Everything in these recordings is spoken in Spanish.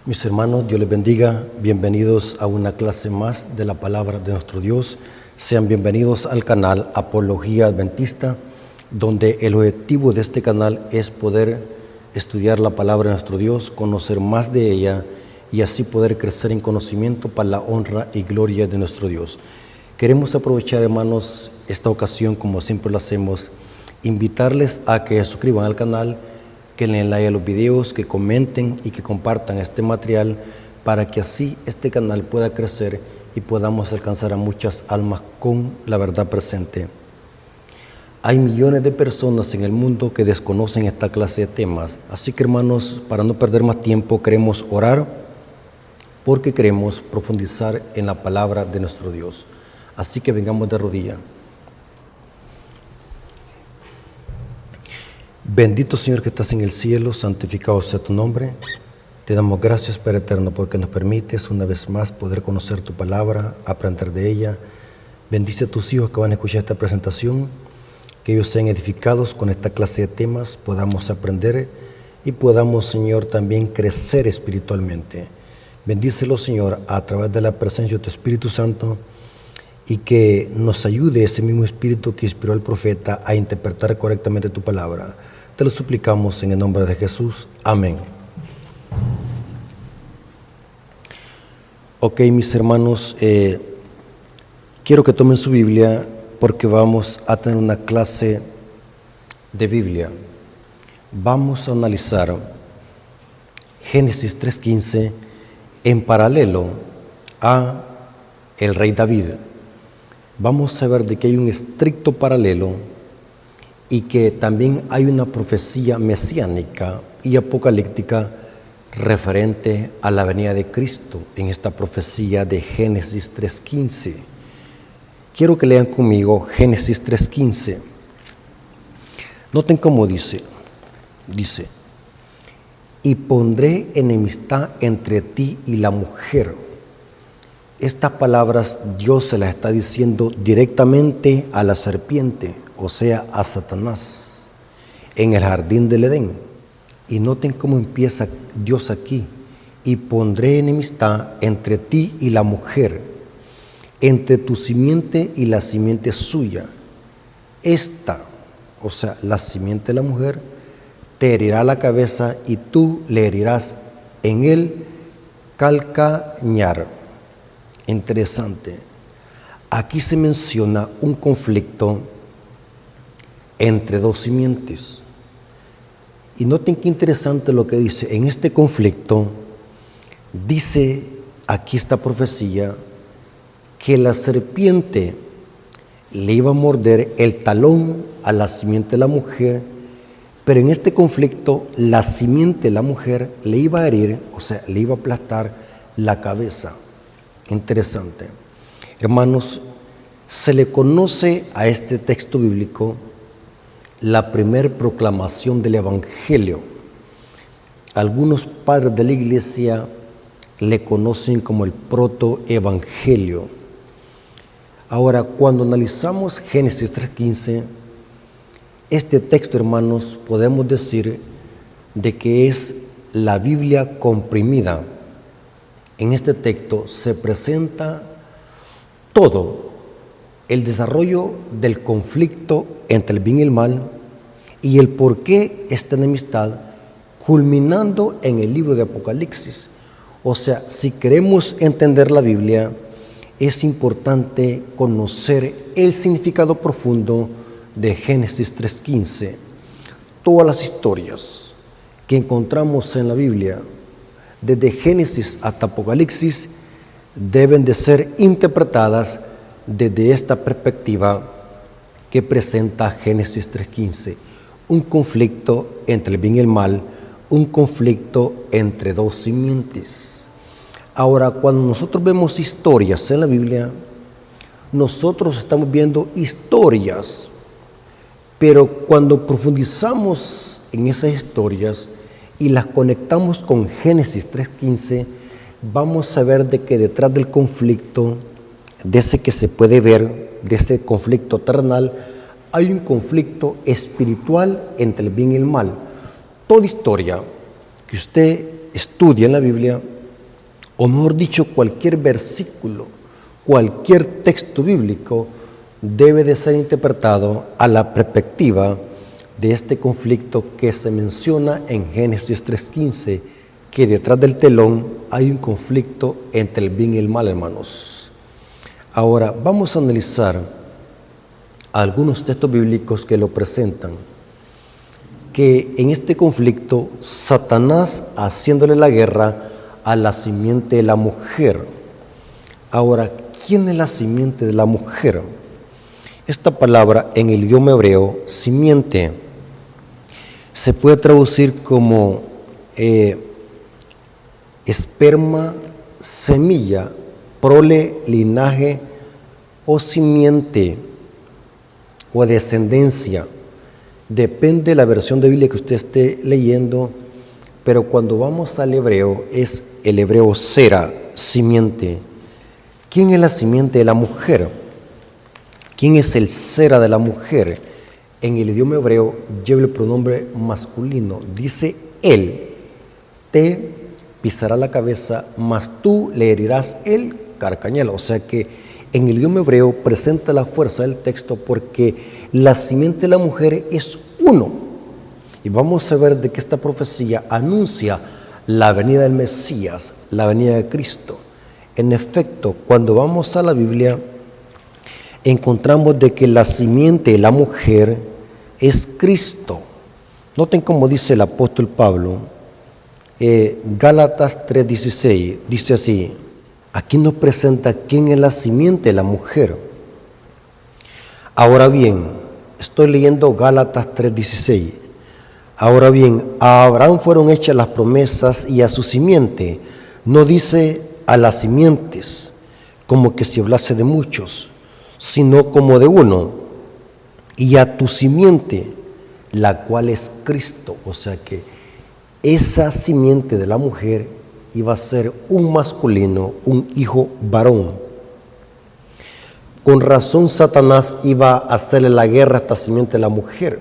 Mis hermanos, Dios les bendiga. Bienvenidos a una clase más de la palabra de nuestro Dios. Sean bienvenidos al canal Apología Adventista, donde el objetivo de este canal es poder estudiar la palabra de nuestro Dios, conocer más de ella y así poder crecer en conocimiento para la honra y gloria de nuestro Dios. Queremos aprovechar, hermanos, esta ocasión, como siempre lo hacemos, invitarles a que se suscriban al canal, que le den like a los videos, que comenten y que compartan este material para que así este canal pueda crecer y podamos alcanzar a muchas almas con la verdad presente. Hay millones de personas en el mundo que desconocen esta clase de temas, así que, hermanos, para no perder más tiempo, queremos orar porque queremos profundizar en la palabra de nuestro Dios. Así que vengamos de rodillas. Bendito Señor que estás en el cielo, santificado sea tu nombre. Te damos gracias, Padre eterno, porque nos permites una vez más poder conocer tu palabra, aprender de ella. Bendice a tus hijos que van a escuchar esta presentación, que ellos sean edificados con esta clase de temas, podamos aprender y podamos, Señor, también crecer espiritualmente. Bendícelo, Señor, a través de la presencia de tu Espíritu Santo, y que nos ayude ese mismo Espíritu que inspiró al profeta a interpretar correctamente tu palabra. Te lo suplicamos en el nombre de Jesús. Amén. Ok, mis hermanos, quiero que tomen su Biblia porque vamos a tener una clase de Biblia. Vamos a analizar Génesis 3:15 en paralelo a el rey David. Vamos a ver de que hay un estricto paralelo y que también hay una profecía mesiánica y apocalíptica referente a la venida de Cristo en esta profecía de Génesis 3:15. Quiero que lean conmigo Génesis 3:15. Noten cómo dice, y pondré enemistad entre ti y la mujer. Estas palabras Dios se las está diciendo directamente a la serpiente, o sea, a Satanás, en el jardín del Edén. Y noten cómo empieza Dios aquí. Y pondré enemistad entre ti y la mujer, entre tu simiente y la simiente suya. Esta, o sea, la simiente de la mujer, te herirá la cabeza y tú le herirás en el calcañar. Interesante. Aquí se menciona un conflicto entre dos simientes. Y noten qué interesante lo que dice. En este conflicto, dice aquí esta profecía, que la serpiente le iba a morder el talón a la simiente de la mujer, pero en este conflicto la simiente de la mujer le iba a herir, o sea, le iba a aplastar la cabeza. Interesante. Hermanos, se le conoce a este texto bíblico la primer proclamación del Evangelio. Algunos padres de la iglesia le conocen como el protoevangelio. Ahora, cuando analizamos Génesis 3:15, este texto, hermanos, podemos decir de que es la Biblia comprimida. En este texto se presenta todo el desarrollo del conflicto entre el bien y el mal y el por qué esta enemistad, culminando en el libro de Apocalipsis. O sea, si queremos entender la Biblia, es importante conocer el significado profundo de Génesis 3:15. Todas las historias que encontramos en la Biblia, desde Génesis hasta Apocalipsis, deben de ser interpretadas desde esta perspectiva que presenta Génesis 3:15. Un conflicto entre el bien y el mal, un conflicto entre dos simientes. Ahora, cuando nosotros vemos historias en la Biblia, nosotros estamos viendo historias, pero cuando profundizamos en esas historias y las conectamos con Génesis 3:15, vamos a ver de que detrás del conflicto, de ese que se puede ver, de ese conflicto terrenal, hay un conflicto espiritual entre el bien y el mal. Toda historia que usted estudia en la Biblia o mejor dicho, cualquier versículo, cualquier texto bíblico debe de ser interpretado a la perspectiva de este conflicto que se menciona en Génesis 3:15, que detrás del telón hay un conflicto entre el bien y el mal, hermanos. Ahora, vamos a analizar algunos textos bíblicos que lo presentan, que en este conflicto, Satanás haciéndole la guerra a la simiente de la mujer. Ahora, ¿quién es la simiente de la mujer? Esta palabra en el idioma hebreo, simiente, se puede traducir como esperma, semilla, prole, linaje o simiente o descendencia. Depende de la versión de Biblia que usted esté leyendo, pero cuando vamos al hebreo, es el hebreo sera, simiente. ¿Quién es la simiente de la mujer? ¿Quién es el sera de la mujer? En el idioma hebreo lleva el pronombre masculino. Dice él, te pisará la cabeza, mas tú le herirás el carcañal. O sea que en el idioma hebreo presenta la fuerza del texto porque la simiente de la mujer es uno. Y vamos a ver de que esta profecía anuncia la venida del Mesías, la venida de Cristo. En efecto, cuando vamos a la Biblia, encontramos de que la simiente de la mujer es Cristo. Noten cómo dice el apóstol Pablo, Gálatas 3:16, dice así, aquí nos presenta quién es la simiente de la mujer. Ahora bien, estoy leyendo Gálatas 3:16, ahora bien, a Abraham fueron hechas las promesas y a su simiente, no dice a las simientes, como que se hablase de muchos, sino como de uno, y a tu simiente, la cual es Cristo. O sea que esa simiente de la mujer iba a ser un masculino, un hijo varón. Con razón Satanás iba a hacerle la guerra a esta simiente de la mujer,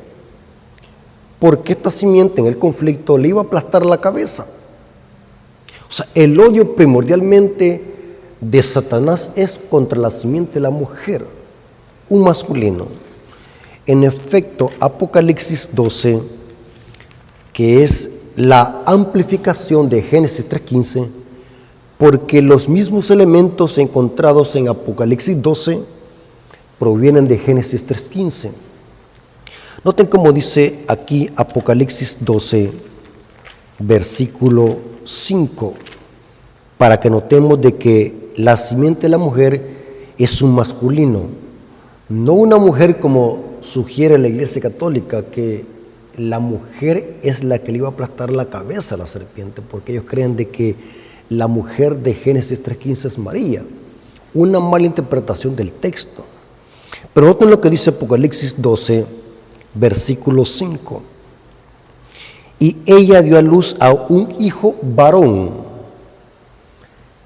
porque esta simiente en el conflicto le iba a aplastar la cabeza. O sea, el odio primordialmente de Satanás es contra la simiente de la mujer, un masculino. En efecto, Apocalipsis 12, que es la amplificación de Génesis 3:15, porque los mismos elementos encontrados en Apocalipsis 12 provienen de Génesis 3:15. Noten cómo dice aquí Apocalipsis 12, versículo 5, para que notemos de que la simiente de la mujer es un masculino, no una mujer como sugiere la Iglesia Católica, que la mujer es la que le iba a aplastar la cabeza a la serpiente, porque ellos creen de que la mujer de Génesis 3:15 es María. Una mala interpretación del texto. Pero noten lo que dice Apocalipsis 12, versículo 5. Y ella dio a luz a un hijo varón,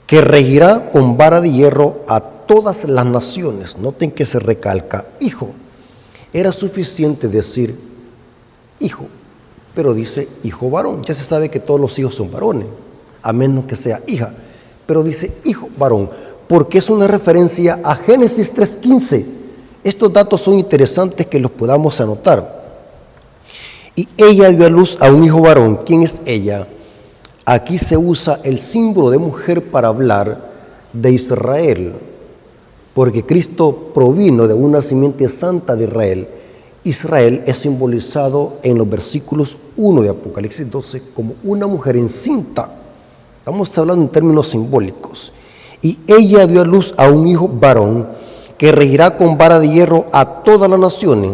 que regirá con vara de hierro a todas las naciones. Noten que se recalca hijo. Era suficiente decir hijo, pero dice hijo varón. Ya se sabe que todos los hijos son varones, a menos que sea hija, pero dice hijo varón, porque es una referencia a Génesis 3:15. Estos datos son interesantes que los podamos anotar. Y ella dio a luz a un hijo varón. ¿Quién es ella? Aquí se usa el símbolo de mujer para hablar de Israel, porque Cristo provino de una simiente santa de Israel. Israel es simbolizado en los versículos 1 de Apocalipsis 12 como una mujer encinta. Estamos hablando en términos simbólicos. Y ella dio a luz a un hijo varón que regirá con vara de hierro a todas las naciones.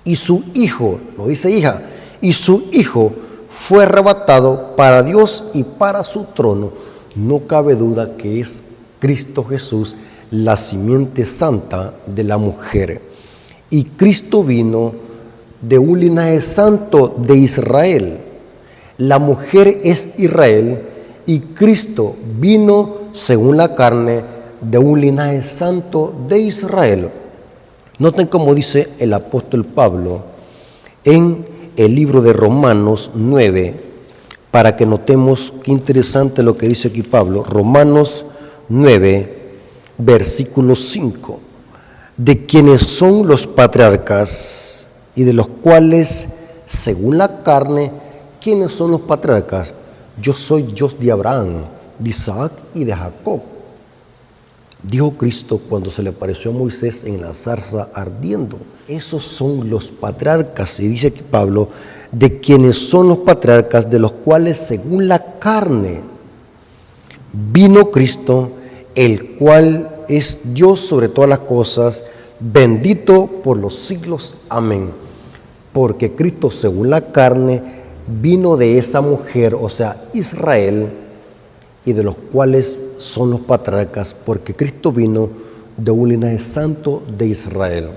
Y su hijo, no dice hija, y su hijo fue arrebatado para Dios y para su trono. No cabe duda que es Cristo Jesús, la simiente santa de la mujer. Y Cristo vino de un linaje santo de Israel. La mujer es Israel y Cristo vino, según la carne, de un linaje santo de Israel. Noten cómo dice el apóstol Pablo en el libro de Romanos 9, para que notemos qué interesante lo que dice aquí Pablo. Romanos 9, versículo 5. De quienes son los patriarcas y de los cuales, según la carne, ¿quiénes son los patriarcas? Yo soy Dios de Abraham, de Isaac y de Jacob. Dijo Cristo cuando se le apareció a Moisés en la zarza ardiendo. Esos son los patriarcas, y dice aquí Pablo, de quienes son los patriarcas, de los cuales según la carne vino Cristo, el cual es Dios sobre todas las cosas, bendito por los siglos. Amén. Porque Cristo según la carne vino de esa mujer, o sea, Israel, y de los cuales son los patriarcas, porque Cristo vino de un linaje santo de Israel.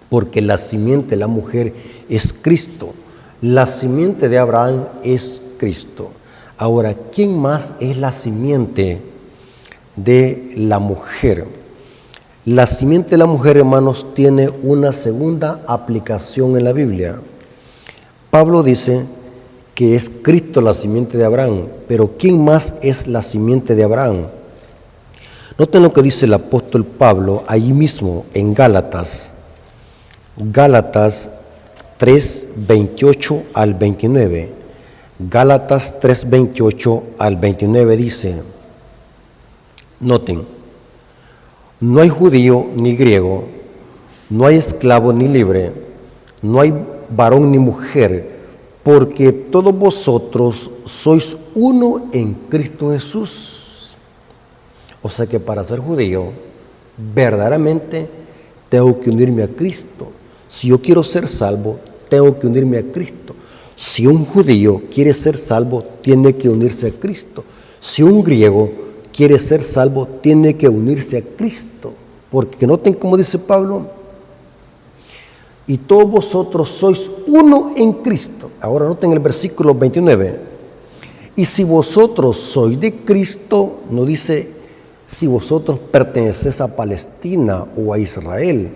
Porque la simiente de la mujer es Cristo, la simiente de Abraham es Cristo. Ahora, ¿quién más es la simiente de la mujer? La simiente de la mujer, hermanos, tiene una segunda aplicación en la Biblia. Pablo dice que es Cristo la simiente de Abraham, pero ¿quién más es la simiente de Abraham? Noten lo que dice el apóstol Pablo allí mismo en Gálatas 3, 28 al 29. Gálatas 3, 28 al 29 dice, noten, no hay judío ni griego, no hay esclavo ni libre, no hay varón ni mujer, porque todos vosotros sois uno en Cristo Jesús. O sea que para ser judío, verdaderamente tengo que unirme a Cristo. Si yo quiero ser salvo, tengo que unirme a Cristo. Si un judío quiere ser salvo, tiene que unirse a Cristo. Si un griego quiere ser salvo, tiene que unirse a Cristo. Porque noten cómo dice Pablo, y todos vosotros sois uno en Cristo. Ahora noten el versículo 29. Y si vosotros sois de Cristo, no dice si vosotros pertenecéis a Palestina o a Israel.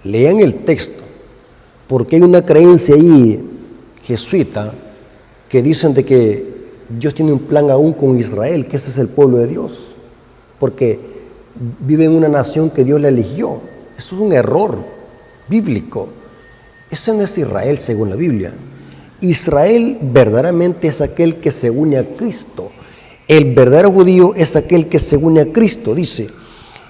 Lean el texto, porque hay una creencia ahí jesuita que dicen de que Dios tiene un plan aún con Israel, que ese es el pueblo de Dios, porque vive en una nación que Dios le eligió. Eso es un error bíblico. Ese no es Israel según la Biblia. Israel verdaderamente es aquel que se une a Cristo. El verdadero judío es aquel que se une a Cristo, dice.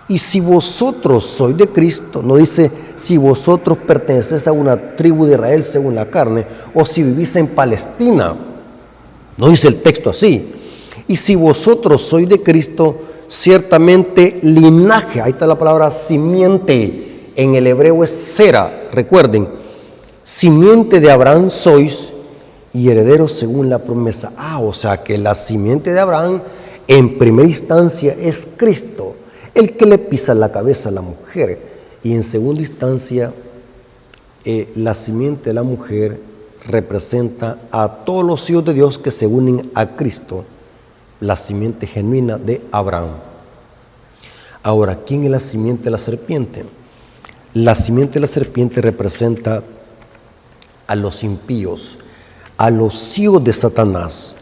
Y si vosotros sois de Cristo, no dice si vosotros pertenecéis a una tribu de Israel según la carne, o si vivís en Palestina. No dice el texto así. Y si vosotros sois de Cristo, ciertamente linaje, ahí está la palabra simiente, en el hebreo es sera, recuerden, simiente de Abraham sois y herederos según la promesa. O sea que la simiente de Abraham en primera instancia es Cristo, el que le pisa la cabeza a la mujer, y en segunda instancia la simiente de la mujer representa a todos los hijos de Dios que se unen a Cristo, la simiente genuina de Abraham. Ahora, ¿quién es la simiente de la serpiente? La simiente de la serpiente representa a los impíos, a los hijos de Satanás,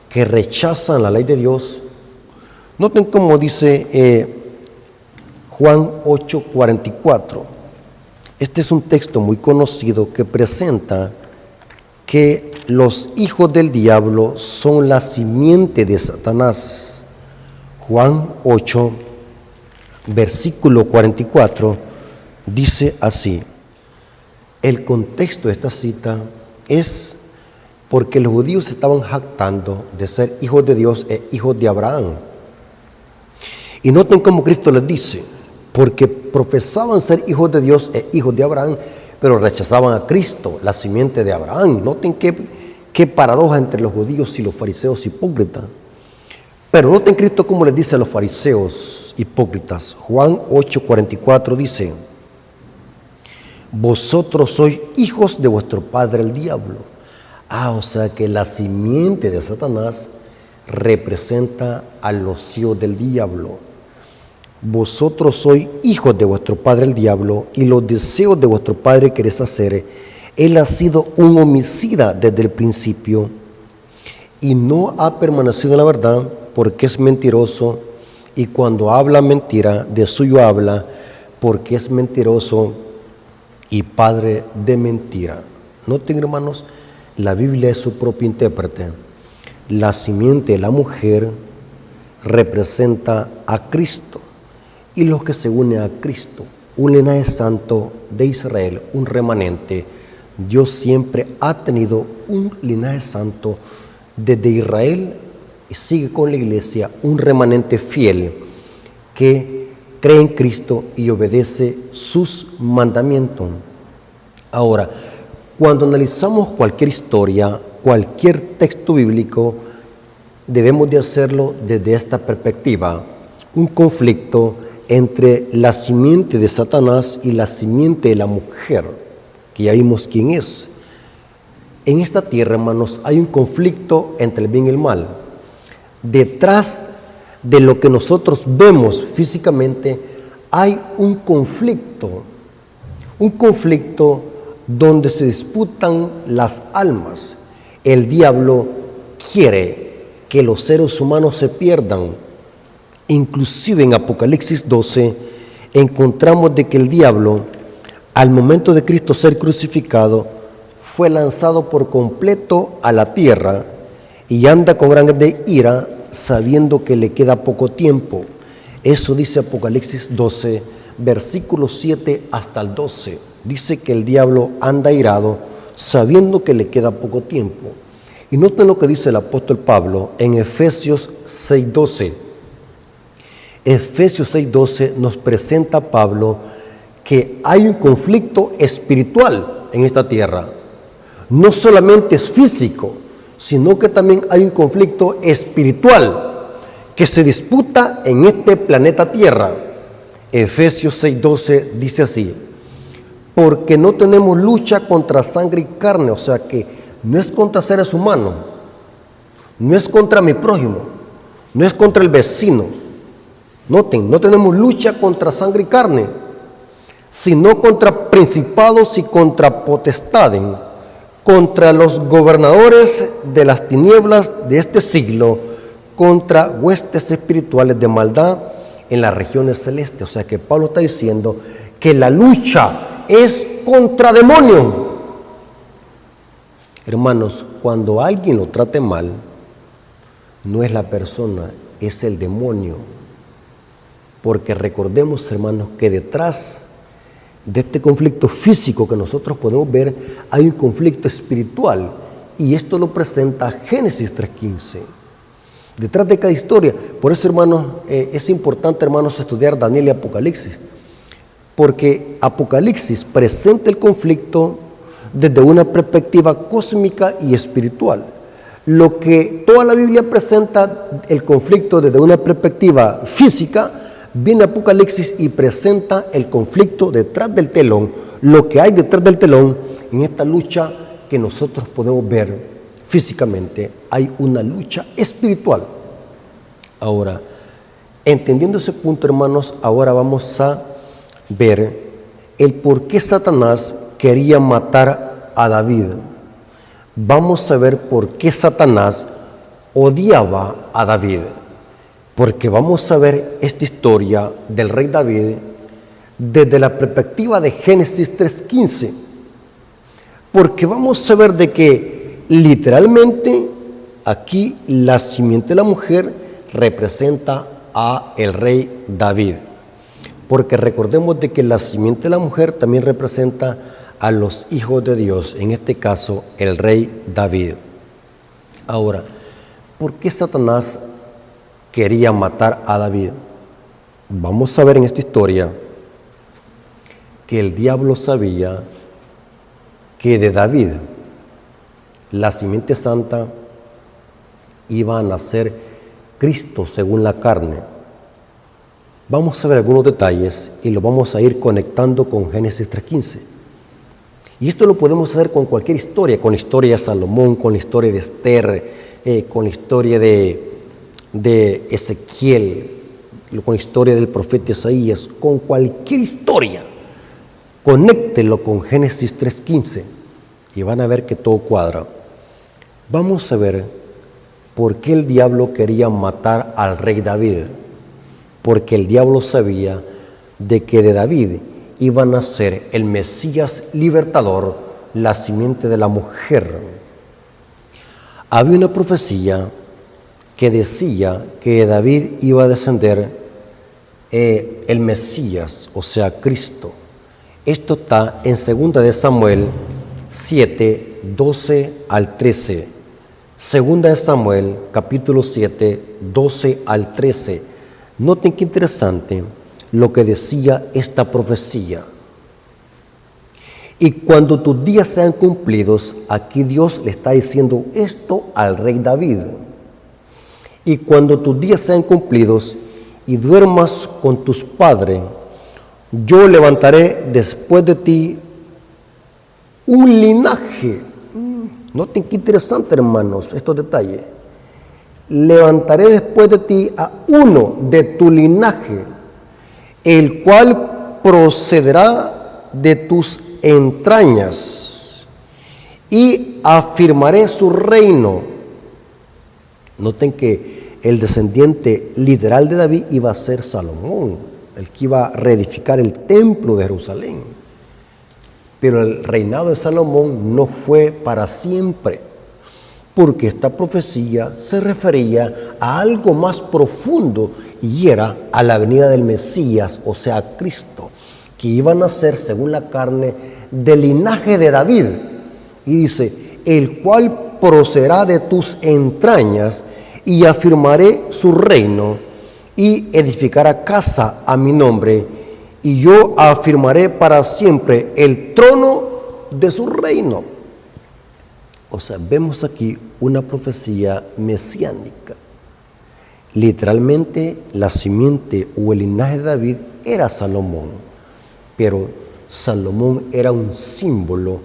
que rechazan la ley de Dios. Noten cómo dice Juan 8:44. Este es un texto muy conocido que presenta que los hijos del diablo son la simiente de Satanás. Juan 8, versículo 44, dice así. El contexto de esta cita es porque los judíos estaban jactando de ser hijos de Dios e hijos de Abraham. Y noten cómo Cristo les dice, porque profesaban ser hijos de Dios e hijos de Abraham, pero rechazaban a Cristo, la simiente de Abraham. Noten qué paradoja entre los judíos y los fariseos hipócritas. Pero noten Cristo cómo les dice a los fariseos hipócritas. Juan 8:44 dice, vosotros sois hijos de vuestro padre el diablo. O sea que la simiente de Satanás representa a los hijos del diablo. Vosotros sois hijos de vuestro padre el diablo, y los deseos de vuestro padre queréis hacer. Él ha sido un homicida desde el principio y no ha permanecido en la verdad, porque es mentiroso, y cuando habla mentira, de suyo habla, porque es mentiroso y padre de mentira. Noten, hermanos, la Biblia es su propio intérprete. La simiente de la mujer representa a Cristo, y los que se unen a Cristo, un linaje santo de Israel, un remanente. Dios siempre ha tenido un linaje santo desde Israel y sigue con la iglesia, un remanente fiel que cree en Cristo y obedece sus mandamientos. Ahora, cuando analizamos cualquier historia, cualquier texto bíblico, debemos de hacerlo desde esta perspectiva: un conflicto entre la simiente de Satanás y la simiente de la mujer, que ya vimos quién es. En esta tierra, hermanos, hay un conflicto entre el bien y el mal. Detrás de lo que nosotros vemos físicamente hay un conflicto donde se disputan las almas. El diablo quiere que los seres humanos se pierdan. Inclusive en Apocalipsis 12 encontramos de que el diablo, al momento de Cristo ser crucificado, fue lanzado por completo a la tierra y anda con grande ira, sabiendo que le queda poco tiempo. Eso dice Apocalipsis 12, versículos 7 hasta el 12. Dice que el diablo anda irado, sabiendo que le queda poco tiempo. Y noten lo que dice el apóstol Pablo en Efesios 6:12. Efesios 6:12 nos presenta a Pablo que hay un conflicto espiritual en esta tierra. No solamente es físico, sino que también hay un conflicto espiritual que se disputa en este planeta Tierra. Efesios 6:12 dice así: porque no tenemos lucha contra sangre y carne, o sea que no es contra seres humanos, no es contra mi prójimo, no es contra el vecino. Noten, no tenemos lucha contra sangre y carne, sino contra principados y contra potestades, contra los gobernadores de las tinieblas de este siglo, contra huestes espirituales de maldad en las regiones celestes. O sea que Pablo está diciendo que la lucha es contra demonios. Hermanos, cuando alguien lo trate mal, no es la persona, es el demonio. Porque recordemos, hermanos, que detrás de este conflicto físico que nosotros podemos ver, hay un conflicto espiritual, y esto lo presenta Génesis 3:15. Detrás de cada historia, por eso, hermanos, es importante, hermanos, estudiar Daniel y Apocalipsis, porque Apocalipsis presenta el conflicto desde una perspectiva cósmica y espiritual. Lo que toda la Biblia presenta el conflicto desde una perspectiva física, viene Apocalipsis y presenta el conflicto detrás del telón, lo que hay detrás del telón en esta lucha que nosotros podemos ver físicamente. Hay una lucha espiritual. Ahora, entendiendo ese punto, hermanos, ahora vamos a ver el por qué Satanás quería matar a David. Vamos a ver por qué Satanás odiaba a David. Porque vamos a ver esta historia del rey David desde la perspectiva de Génesis 3:15. Porque vamos a ver de que literalmente aquí la simiente de la mujer representa a el rey David. Porque recordemos de que la simiente de la mujer también representa a los hijos de Dios, en este caso el rey David. Ahora, ¿por qué Satanás quería matar a David? Vamos a ver en esta historia que el diablo sabía que de David, la simiente santa, iba a nacer Cristo según la carne. Vamos a ver algunos detalles y lo vamos a ir conectando con Génesis 3:15. Y esto lo podemos hacer con cualquier historia, con la historia de Salomón, con la historia de Esther, con la historia de Ezequiel, con la historia del profeta Isaías, con cualquier historia. Conéctelo con Génesis 3:15 y van a ver que todo cuadra. Vamos a ver ¿Por qué el diablo quería matar al rey David? Porque el diablo sabía de que de David iba a nacer el Mesías libertador, la simiente de la mujer. Había una profecía que decía que de David iba a descender el Mesías, o sea, Cristo. Esto está en 2 de Samuel 7, 12 al 13. 2 de Samuel, capítulo 7, 12 al 13. Noten qué interesante lo que decía esta profecía. Y cuando tus días sean cumplidos, aquí Dios le está diciendo esto al rey David. Y cuando tus días sean cumplidos y duermas con tus padres, yo levantaré después de ti un linaje. Noten qué interesante, hermanos, estos detalles. Levantaré después de ti a uno de tu linaje, el cual procederá de tus entrañas, y afirmaré su reino. Noten que el descendiente literal de David iba a ser Salomón, el que iba a reedificar el templo de Jerusalén. Pero el reinado de Salomón no fue para siempre, porque esta profecía se refería a algo más profundo y era a la venida del Mesías, o sea, Cristo, que iba a nacer según la carne del linaje de David. Y dice, el cual procederá de tus entrañas, y afirmaré su reino, y edificará casa a mi nombre, y yo afirmaré para siempre el trono de su reino. O sea, vemos aquí una profecía mesiánica. Literalmente, la simiente o el linaje de David era Salomón, pero Salomón era un símbolo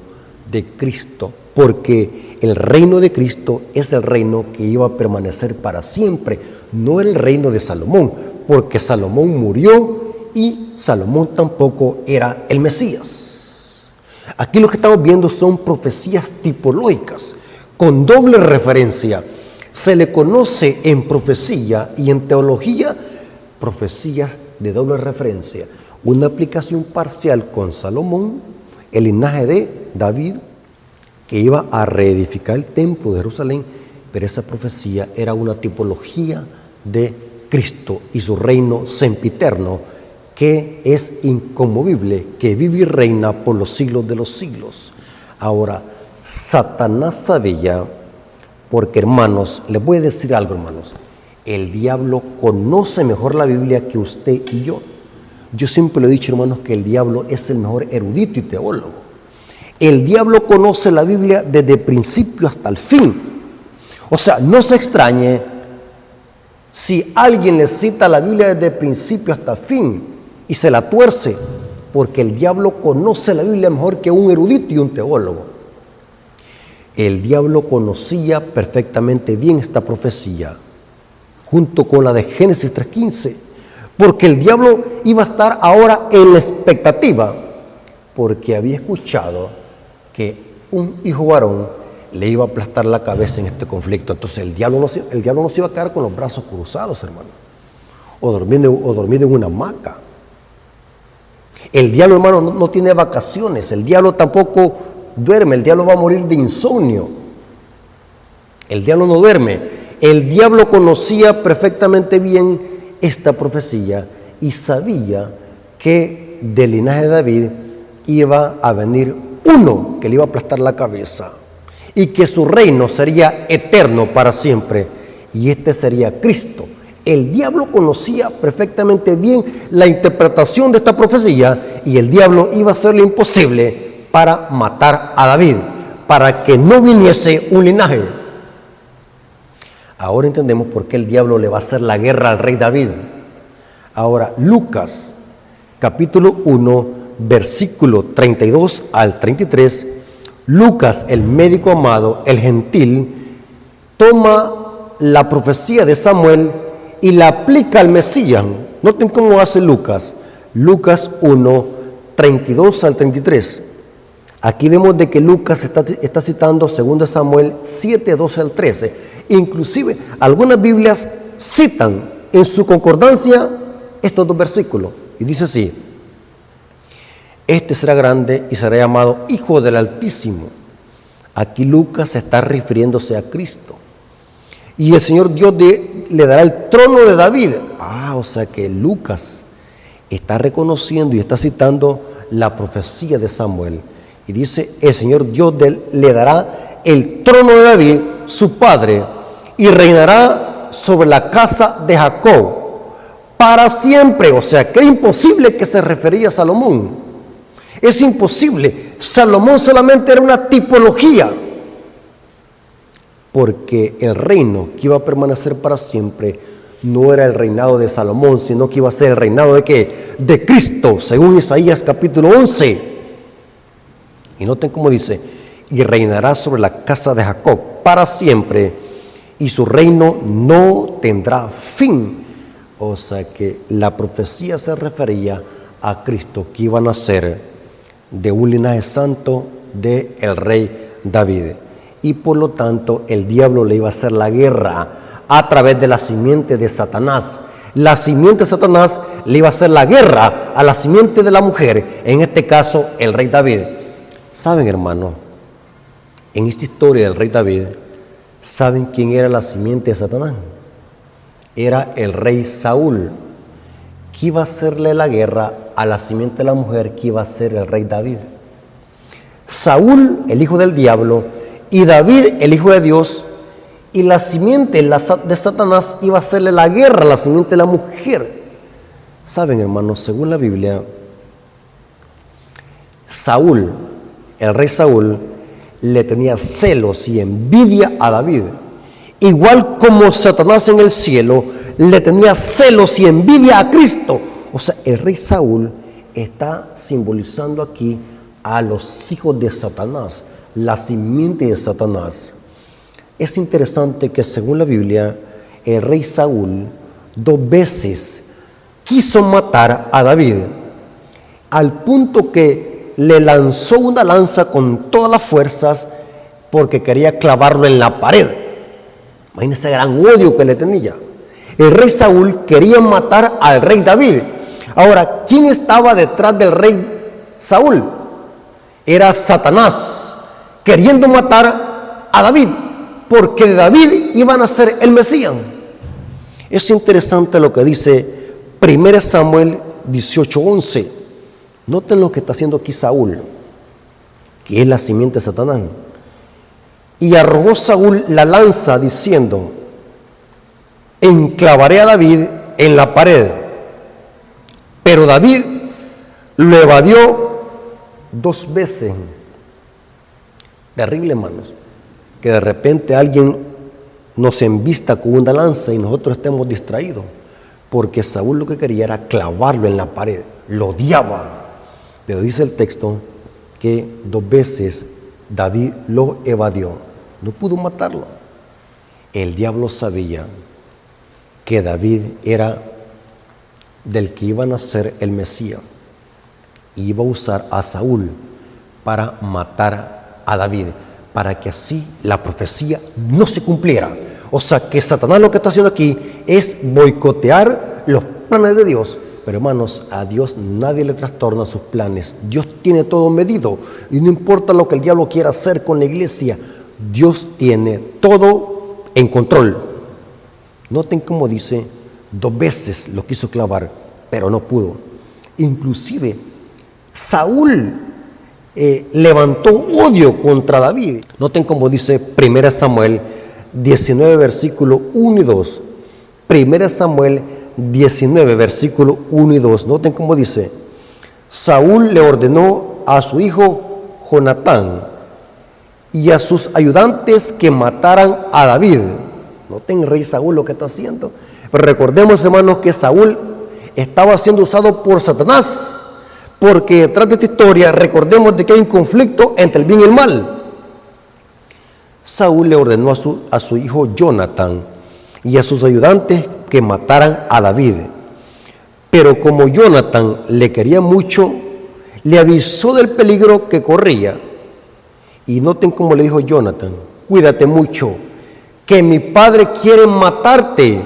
de Cristo, porque el reino de Cristo es el reino que iba a permanecer para siempre, no el reino de Salomón, porque Salomón murió y Salomón tampoco era el Mesías. Aquí lo que estamos viendo son profecías tipológicas, con doble referencia. Se le conoce en profecía y en teología profecías de doble referencia. Una aplicación parcial con Salomón, el linaje de David, que iba a reedificar el templo de Jerusalén, pero esa profecía era una tipología de Cristo y su reino sempiterno, que es inconmovible, que vive y reina por los siglos de los siglos. Ahora, Satanás sabía, porque hermanos, les voy a decir algo, hermanos, el diablo conoce mejor la Biblia que usted y yo. Yo siempre le he dicho, hermanos, que el diablo es el mejor erudito y teólogo. El diablo conoce la Biblia desde el principio hasta el fin. O sea, no se extrañe si alguien le cita la Biblia desde el principio hasta el fin y se la tuerce, porque el diablo conoce la Biblia mejor que un erudito y un teólogo. El diablo conocía perfectamente bien esta profecía, junto con la de Génesis 3:15, porque el diablo iba a estar ahora en la expectativa, porque había escuchado que un hijo varón le iba a aplastar la cabeza en este conflicto. Entonces el diablo no se iba a quedar con los brazos cruzados, hermano, o dormido en una hamaca. El diablo, hermano, no tiene vacaciones. El diablo tampoco duerme. El diablo va a morir de insomnio. El diablo no duerme. El diablo conocía perfectamente bien esta profecía y sabía que del linaje de David iba a venir uno que le iba a aplastar la cabeza y que su reino sería eterno para siempre, y este sería Cristo. El diablo conocía perfectamente bien la interpretación de esta profecía y el diablo iba a hacer lo imposible para matar a David, para que no viniese un linaje. Ahora entendemos por qué el diablo le va a hacer la guerra al rey David. Ahora, Lucas, capítulo 1, versículo 32 al 33, Lucas, el médico amado, el gentil, toma la profecía de Samuel y la aplica al Mesías. Noten cómo hace Lucas. Lucas 1, 32 al 33. Aquí vemos de que Lucas está citando 2 Samuel 7, 12 al 13. Inclusive, algunas Biblias citan en su concordancia estos dos versículos. Y dice así: este será grande y será llamado Hijo del Altísimo. Aquí Lucas está refiriéndose a Cristo. Y el Señor Dios le dará el trono de David. O sea que Lucas está reconociendo y está citando la profecía de Samuel. Y dice, el Señor Dios le dará el trono de David, su padre, y reinará sobre la casa de Jacob para siempre. O sea que es imposible que se refería a Salomón. Es imposible. Salomón solamente era una tipología. Porque el reino que iba a permanecer para siempre no era el reinado de Salomón, sino que iba a ser el reinado ¿de qué? De Cristo, según Isaías capítulo 11. Y noten cómo dice, y reinará sobre la casa de Jacob para siempre, y su reino no tendrá fin. O sea que la profecía se refería a Cristo, que iba a nacer de un linaje santo del rey David. Y por lo tanto el diablo le iba a hacer la guerra a través de la simiente de Satanás. La simiente de Satanás le iba a hacer la guerra a la simiente de la mujer, en este caso el rey David. ¿Saben, hermano? En esta historia del rey David, ¿saben quién era la simiente de Satanás? Era el rey Saúl, que iba a hacerle la guerra a la simiente de la mujer, que iba a ser el rey David. Saúl, el hijo del diablo, y David, el hijo de Dios, y la simiente de Satanás iba a hacerle la guerra a la simiente de la mujer. ¿Saben, hermanos? Según la Biblia, Saúl, el rey Saúl, le tenía celos y envidia a David. Igual como Satanás en el cielo le tenía celos y envidia a Cristo. O sea, el rey Saúl está simbolizando aquí a los hijos de Satanás, la simiente de Satanás. Es interesante que según la Biblia, el rey Saúl 2 veces quiso matar a David, al punto que le lanzó una lanza con todas las fuerzas porque quería clavarlo en la pared. Imagínense ese gran odio que le tenía. El rey Saúl quería matar al rey David. Ahora, ¿quién estaba detrás del rey Saúl? Era Satanás, queriendo matar a David, porque de David iban a ser el Mesías. Es interesante lo que dice 1 Samuel 18:11. Noten lo que está haciendo aquí Saúl, que es la simiente de Satanás. Y arrojó Saúl la lanza diciendo, enclavaré a David en la pared. Pero David lo evadió 2 veces. Terrible, hermanos, que de repente alguien nos embista con una lanza y nosotros estemos distraídos, porque Saúl lo que quería era clavarlo en la pared, lo odiaba. Pero dice el texto que 2 veces David lo evadió, no pudo matarlo. El diablo sabía que David era del que iba a nacer el Mesías y iba a usar a Saúl para matar a David, para que así la profecía no se cumpliera. O sea que Satanás lo que está haciendo aquí es boicotear los planes de Dios. Pero hermanos, a Dios nadie le trastorna sus planes. Dios tiene todo medido y no importa lo que el diablo quiera hacer con la iglesia, Dios tiene todo en control. Noten cómo dice, 2 veces lo quiso clavar, pero no pudo. Inclusive Saúl levantó odio contra David. Noten cómo dice 1 Samuel 19, versículo 1 y 2. 1 Samuel 19, versículo 1 y 2. Noten cómo dice, Saúl le ordenó a su hijo Jonatán y a sus ayudantes que mataran a David. Noten el rey Saúl lo que está haciendo. Pero recordemos, hermanos, que Saúl estaba siendo usado por Satanás, porque detrás de esta historia recordemos de que hay un conflicto entre el bien y el mal. Saúl le ordenó a su hijo Jonatán y a sus ayudantes que mataran a David. Pero como Jonatán le quería mucho, le avisó del peligro que corría Y noten cómo le dijo Jonathan: cuídate mucho, que mi padre quiere matarte.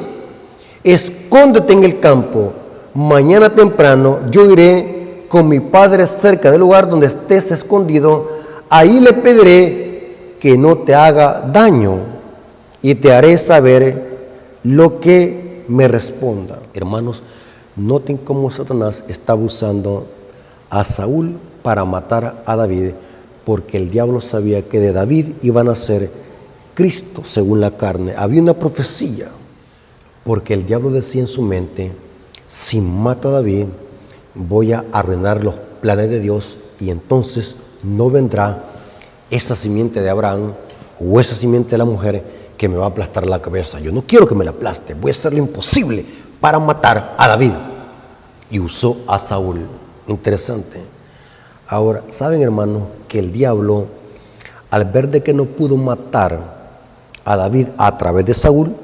Escóndete en el campo. Mañana temprano yo iré con mi padre cerca del lugar donde estés escondido. Ahí le pediré que no te haga daño y te haré saber lo que me responda. Hermanos, noten cómo Satanás estaba usando a Saúl para matar a David, porque el diablo sabía que de David iba a nacer Cristo según la carne. Había una profecía, porque el diablo decía en su mente: si mato a David, voy a arruinar los planes de Dios, y entonces no vendrá esa simiente de Abraham o esa simiente de la mujer que me va a aplastar la cabeza. Yo no quiero que me la aplaste, voy a hacer lo imposible para matar a David. Y usó a Saúl. Interesante. Ahora, ¿saben, hermanos, que el diablo, al ver de que no pudo matar a David a través de Saúl,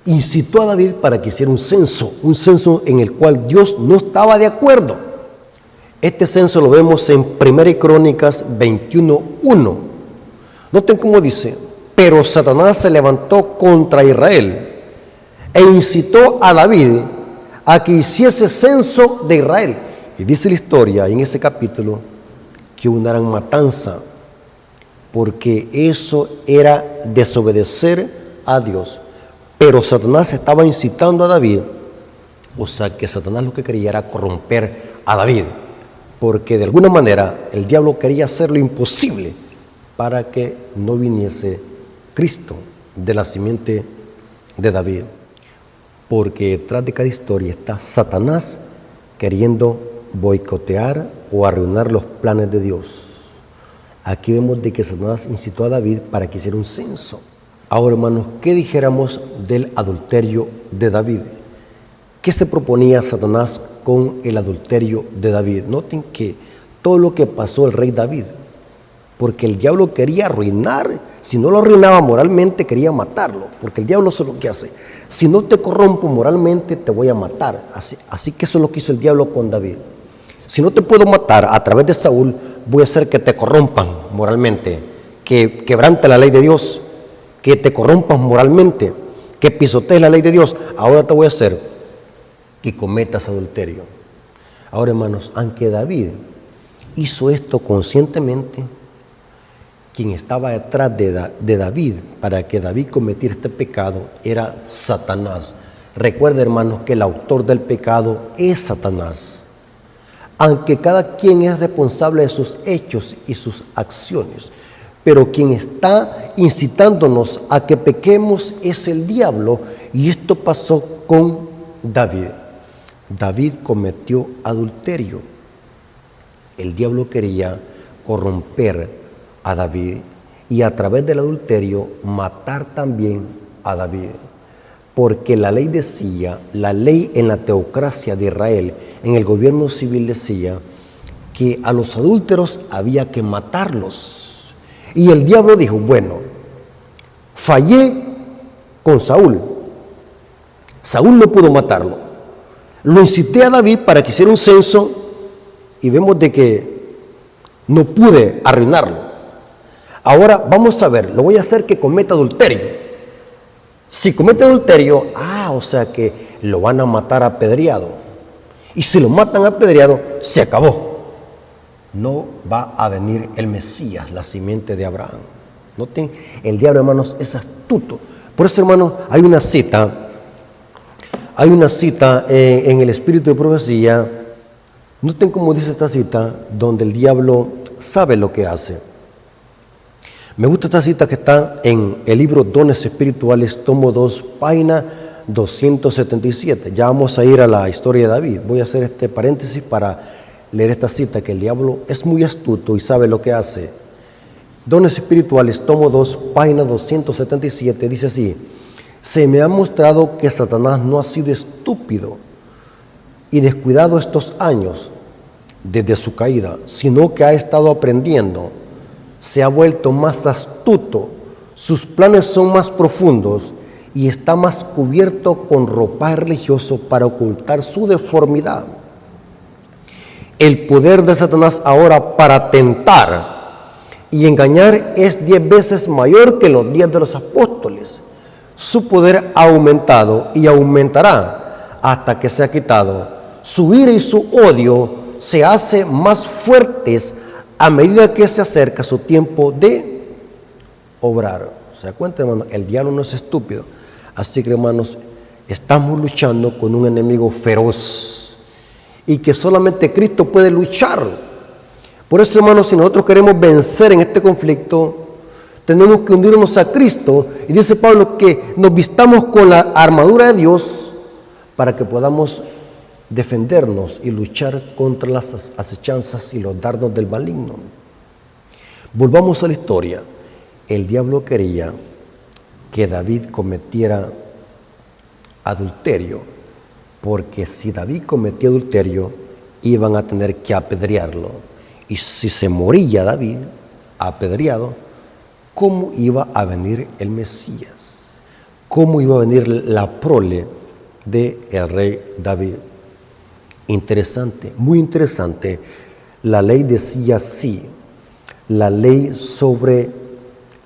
incitó a David para que hiciera un censo en el cual Dios no estaba de acuerdo? Este censo lo vemos en 1 Crónicas 21:1. Noten cómo dice: pero Satanás se levantó contra Israel e incitó a David a que hiciese censo de Israel. Y dice la historia en ese capítulo que hubo una gran matanza, porque eso era desobedecer a Dios. Pero Satanás estaba incitando a David, o sea que Satanás lo que quería era corromper a David, porque de alguna manera el diablo quería hacer lo imposible para que no viniese Cristo de la simiente de David. Porque detrás de cada historia está Satanás queriendo boicotear o arruinar los planes de Dios. Aquí vemos de que Satanás incitó a David para que hiciera un censo. Ahora, hermanos, ¿qué dijéramos del adulterio de David? ¿Qué se proponía Satanás con el adulterio de David? Noten que todo lo que pasó el rey David, porque el diablo quería arruinar, si no lo arruinaba moralmente, quería matarlo, porque el diablo eso es lo que hace: si no te corrompo moralmente, te voy a matar. Así que eso es lo que hizo el diablo con David. Si no te puedo matar a través de Saúl, voy a hacer que te corrompan moralmente, que quebrante la ley de Dios, que te corrompas moralmente, que pisotees la ley de Dios. Ahora te voy a hacer que cometas adulterio. Ahora, hermanos, aunque David hizo esto conscientemente, quien estaba detrás de David para que David cometiera este pecado era Satanás. Recuerda, hermanos, que el autor del pecado es Satanás. Aunque cada quien es responsable de sus hechos y sus acciones, pero quien está incitándonos a que pequemos es el diablo, y esto pasó con David. David cometió adulterio. El diablo quería corromper a David y a través del adulterio matar también a David. Porque la ley decía, la ley en la teocracia de Israel, en el gobierno civil decía que a los adúlteros había que matarlos. Y el diablo dijo: bueno, fallé con Saúl. Saúl no pudo matarlo. Lo incité a David para que hiciera un censo y vemos de que no pude arruinarlo. Ahora vamos a ver, lo voy a hacer que cometa adulterio. Si comete adulterio, o sea que lo van a matar apedreado. Y si lo matan apedreado, se acabó. No va a venir el Mesías, la simiente de Abraham. Noten, el diablo, hermanos, es astuto. Por eso, hermanos, hay una cita en el espíritu de profecía. Noten cómo dice esta cita, donde el diablo sabe lo que hace. Me gusta esta cita que está en el libro Dones Espirituales, tomo 2, página 277. Ya vamos a ir a la historia de David. Voy a hacer este paréntesis para leer esta cita, que el diablo es muy astuto y sabe lo que hace. Dones Espirituales, tomo 2, página 277, dice así: se me ha mostrado que Satanás no ha sido estúpido y descuidado estos años desde su caída, sino que ha estado aprendiendo. Se ha vuelto más astuto, sus planes son más profundos y está más cubierto con ropaje religioso para ocultar su deformidad. El poder de Satanás ahora para tentar y engañar es 10 veces mayor que los días de los apóstoles. Su poder ha aumentado y aumentará hasta que sea quitado. Su ira y su odio se hacen más fuertes a medida que se acerca su tiempo de obrar. ¿Se da cuenta, hermano? El diablo no es estúpido. Así que, hermanos, estamos luchando con un enemigo feroz y que solamente Cristo puede luchar. Por eso, hermanos, si nosotros queremos vencer en este conflicto, tenemos que unirnos a Cristo. Y dice Pablo que nos vistamos con la armadura de Dios para que podamos defendernos y luchar contra las acechanzas y los dardos del maligno. Volvamos a la historia. El diablo quería que David cometiera adulterio, porque si David cometía adulterio, iban a tener que apedrearlo. Y si se moría David apedreado, ¿cómo iba a venir el Mesías? ¿Cómo iba a venir la prole del rey David? Interesante, muy interesante. La ley decía así, la ley sobre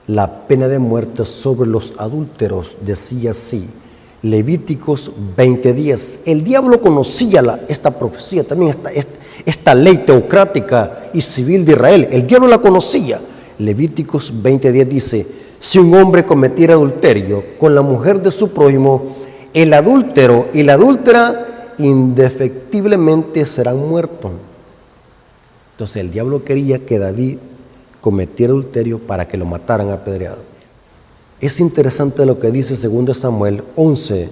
la pena de muerte sobre los adúlteros decía así, Levíticos 20:10. El diablo conocía esta profecía, también esta ley teocrática y civil de Israel. El diablo la conocía. Levíticos 20:10 dice, si un hombre cometiera adulterio con la mujer de su prójimo, el adúltero y la adúltera indefectiblemente serán muertos. Entonces el diablo quería que David cometiera adulterio para que lo mataran apedreado. Es interesante lo que dice 2 Samuel 11.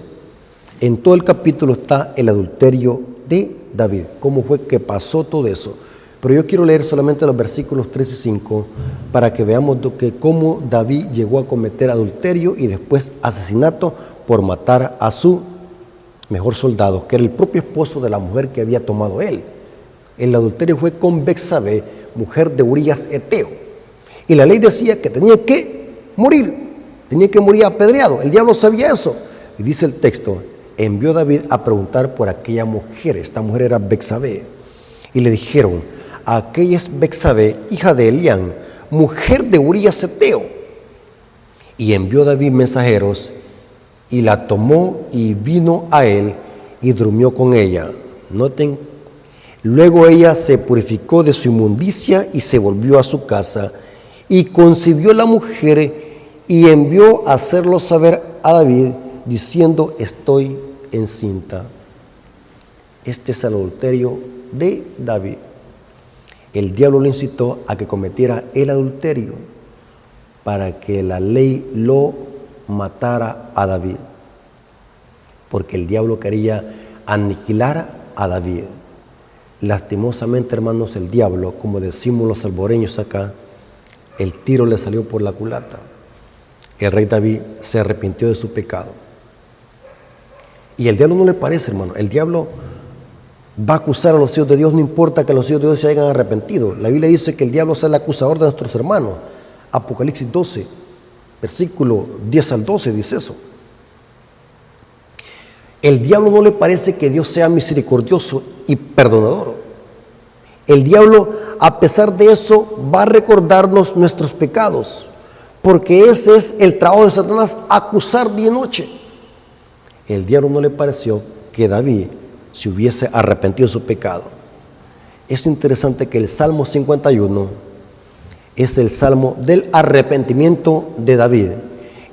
En todo el capítulo está el adulterio de David, cómo fue que pasó todo eso. Pero yo quiero leer solamente los versículos 3 y 5 para que veamos cómo David llegó a cometer adulterio y después asesinato por matar a su mejor soldado, que era el propio esposo de la mujer que había tomado él. El adulterio fue con Betsabé, mujer de Urías Eteo. Y la ley decía que tenía que morir apedreado. El diablo sabía eso. Y dice el texto, envió David a preguntar por aquella mujer. Esta mujer era Betsabé. Y le dijeron, aquella es Betsabé, hija de Elián, mujer de Urías Eteo. Y envió David mensajeros, y la tomó y vino a él, y durmió con ella. Noten, luego ella se purificó de su inmundicia y se volvió a su casa, y concibió la mujer, y envió a hacerlo saber a David, diciendo, estoy encinta. Este es el adulterio de David. El diablo lo incitó a que cometiera el adulterio para que la ley lo matara a David, porque el diablo quería aniquilar a David. Lastimosamente, hermanos, el diablo, como decimos los salvoreños acá, el tiro le salió por la culata. El rey David se arrepintió de su pecado. Y el diablo no le parece, hermano. El diablo va a acusar a los hijos de Dios, no importa que los hijos de Dios se hayan arrepentido. La Biblia dice que el diablo es el acusador de nuestros hermanos. Apocalipsis 12, versículo 10 al 12 dice eso. El diablo no le parece que Dios sea misericordioso y perdonador. El diablo, a pesar de eso, va a recordarnos nuestros pecados, porque ese es el trabajo de Satanás, acusar día y noche. El diablo no le pareció que David se hubiese arrepentido de su pecado. Es interesante que el Salmo 51 es el Salmo del arrepentimiento de David.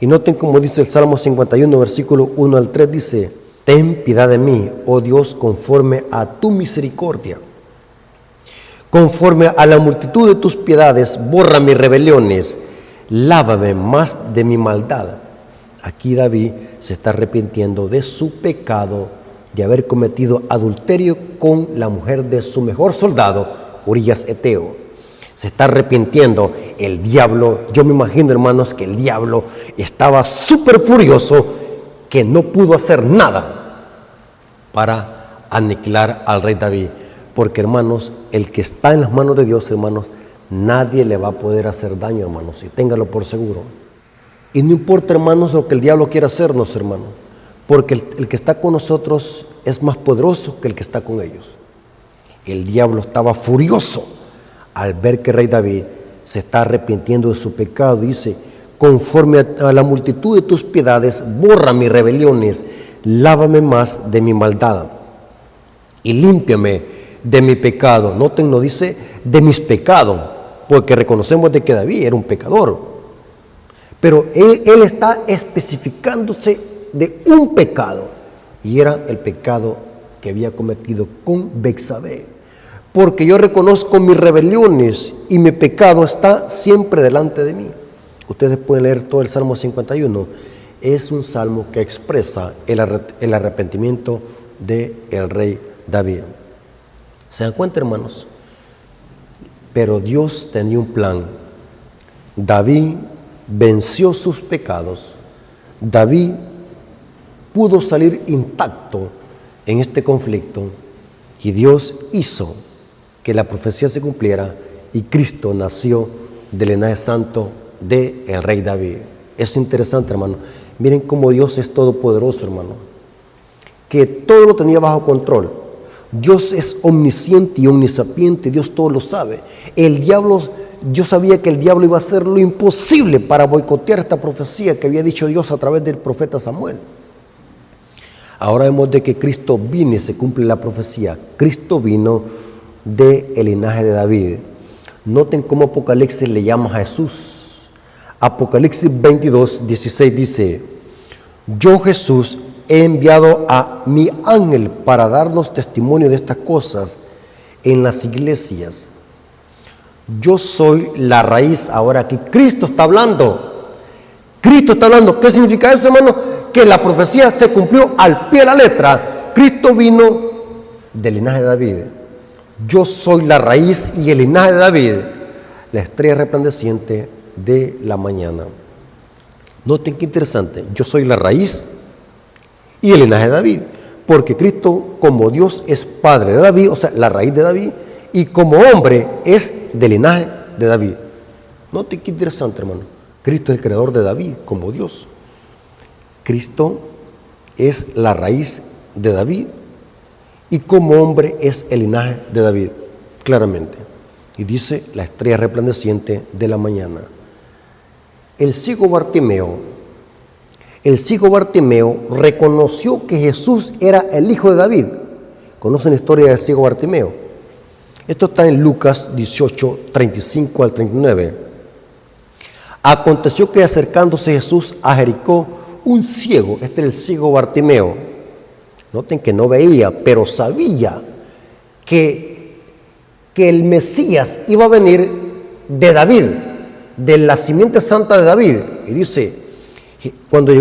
Y noten cómo dice el Salmo 51, versículo 1 al 3, dice, ten piedad de mí, oh Dios, conforme a tu misericordia. Conforme a la multitud de tus piedades, borra mis rebeliones, lávame más de mi maldad. Aquí David se está arrepintiendo de su pecado de haber cometido adulterio con la mujer de su mejor soldado, Urías Eteo. Se está arrepintiendo. El diablo, yo me imagino, hermanos, que el diablo estaba súper furioso, que no pudo hacer nada para aniquilar al rey David. Porque, hermanos, el que está en las manos de Dios, hermanos, nadie le va a poder hacer daño, hermanos, y téngalo por seguro. Y no importa, hermanos, lo que el diablo quiera hacernos, hermanos, porque el que está con nosotros es más poderoso que el que está con ellos. El diablo estaba furioso al ver que el rey David se está arrepintiendo de su pecado. Dice, conforme a la multitud de tus piedades, borra mis rebeliones, lávame más de mi maldad y límpiame de mi pecado. Noten, no dice de mis pecados, porque reconocemos de que David era un pecador. Pero él está especificándose de un pecado, y era el pecado que había cometido con Betsabé. Porque yo reconozco mis rebeliones y mi pecado está siempre delante de mí. Ustedes pueden leer todo el Salmo 51. Es un salmo que expresa el arrepentimiento del rey David. ¿Se dan cuenta, hermanos? Pero Dios tenía un plan. David venció sus pecados. David pudo salir intacto en este conflicto, y Dios hizo que la profecía se cumpliera y Cristo nació del linaje santo del rey David. Es interesante, hermano. Miren cómo Dios es todopoderoso, hermano, que todo lo tenía bajo control. Dios es omnisciente y omnisapiente, Dios todo lo sabe. Yo sabía que el diablo iba a hacer lo imposible para boicotear esta profecía que había dicho Dios a través del profeta Samuel. Ahora vemos de que Cristo vino y se cumple la profecía. Cristo vino del linaje de David. Noten cómo Apocalipsis le llama a Jesús. Apocalipsis 22, 16 dice, yo Jesús he enviado a mi ángel para darnos testimonio de estas cosas en las iglesias. Yo soy la raíz. Ahora aquí Cristo está hablando. Cristo está hablando. ¿Qué significa eso, hermano? Que la profecía se cumplió al pie de la letra. Cristo vino del linaje de David. Yo soy la raíz y el linaje de David, la estrella resplandeciente de la mañana. Noten qué interesante. Yo soy la raíz y el linaje de David, porque Cristo como Dios es padre de David, o sea, la raíz de David, y como hombre es del linaje de David. Noten qué interesante, hermano. Cristo es el creador de David como Dios. Cristo es la raíz de David y como hombre es el linaje de David, claramente. Y dice la estrella resplandeciente de la mañana. El ciego Bartimeo reconoció que Jesús era el hijo de David. ¿Conocen la historia del ciego Bartimeo? Esto está en Lucas 18, 35 al 39. Aconteció que acercándose Jesús a Jericó, un ciego, este es el ciego Bartimeo, noten que no veía, pero sabía que el Mesías iba a venir de David, de la simiente santa de David. Y dice, cuando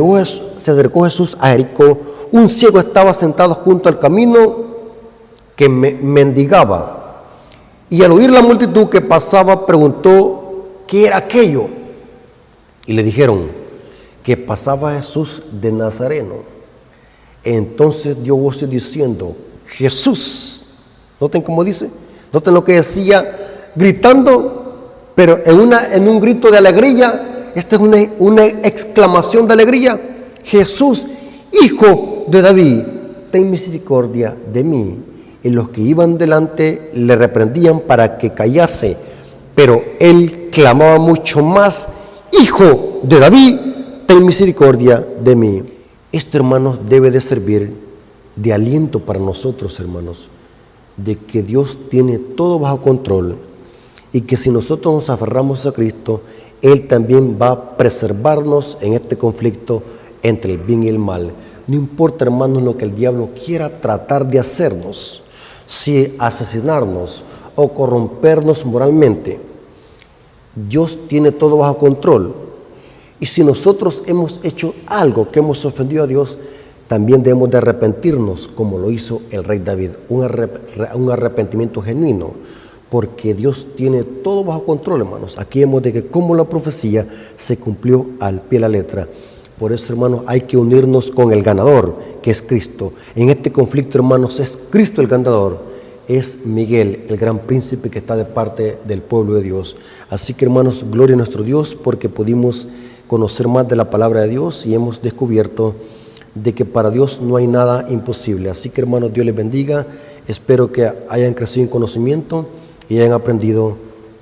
se acercó Jesús a Jericó, un ciego estaba sentado junto al camino que mendigaba. Y al oír la multitud que pasaba, preguntó qué era aquello. Y le dijeron que pasaba Jesús de Nazareno. Entonces dio voces diciendo, Jesús. Noten cómo dice, noten lo que decía, gritando, pero en un grito de alegría. Esta es una exclamación de alegría. Jesús, hijo de David, ten misericordia de mí. Y los que iban delante le reprendían para que callase, pero él clamaba mucho más, hijo de David, ten misericordia de mí. Esto, hermanos, debe de servir de aliento para nosotros, hermanos, de que Dios tiene todo bajo control y que si nosotros nos aferramos a Cristo, Él también va a preservarnos en este conflicto entre el bien y el mal. No importa, hermanos, lo que el diablo quiera tratar de hacernos, si asesinarnos o corrompernos moralmente, Dios tiene todo bajo control. Y si nosotros hemos hecho algo que hemos ofendido a Dios, también debemos de arrepentirnos, como lo hizo el rey David, un arrepentimiento genuino, porque Dios tiene todo bajo control, hermanos. Aquí vemos de que como la profecía se cumplió al pie de la letra. Por eso, hermanos, hay que unirnos con el ganador, que es Cristo. En este conflicto, hermanos, es Cristo el ganador. Es Miguel, el gran príncipe que está de parte del pueblo de Dios. Así que, hermanos, gloria a nuestro Dios, porque pudimos conocer más de la palabra de Dios y hemos descubierto de que para Dios no hay nada imposible. Así que, hermanos, Dios les bendiga. Espero que hayan crecido en conocimiento y hayan aprendido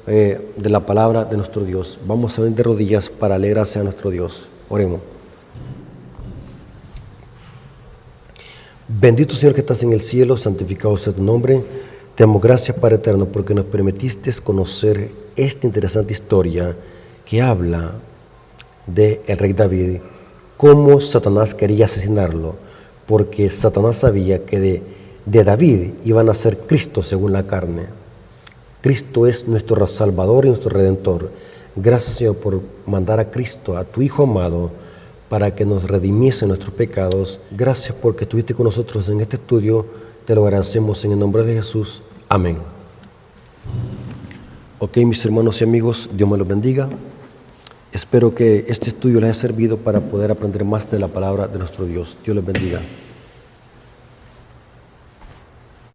de la palabra de nuestro Dios. Vamos a venir de rodillas para alegrarse a nuestro Dios. Oremos. Bendito Señor que estás en el cielo, santificado sea tu nombre. Te damos gracias, Padre eterno, porque nos permitiste conocer esta interesante historia que habla de el rey David, cómo Satanás quería asesinarlo, porque Satanás sabía que de David iban a ser Cristo según la carne. Cristo es nuestro Salvador y nuestro Redentor. Gracias, Señor, por mandar a Cristo, a tu Hijo amado, para que nos redimiese nuestros pecados. Gracias porque estuviste con nosotros en este estudio. Te lo agradecemos en el nombre de Jesús. Amén. Ok, mis hermanos y amigos, Dios me los bendiga. Espero que este estudio les haya servido para poder aprender más de la palabra de nuestro Dios. Dios les bendiga.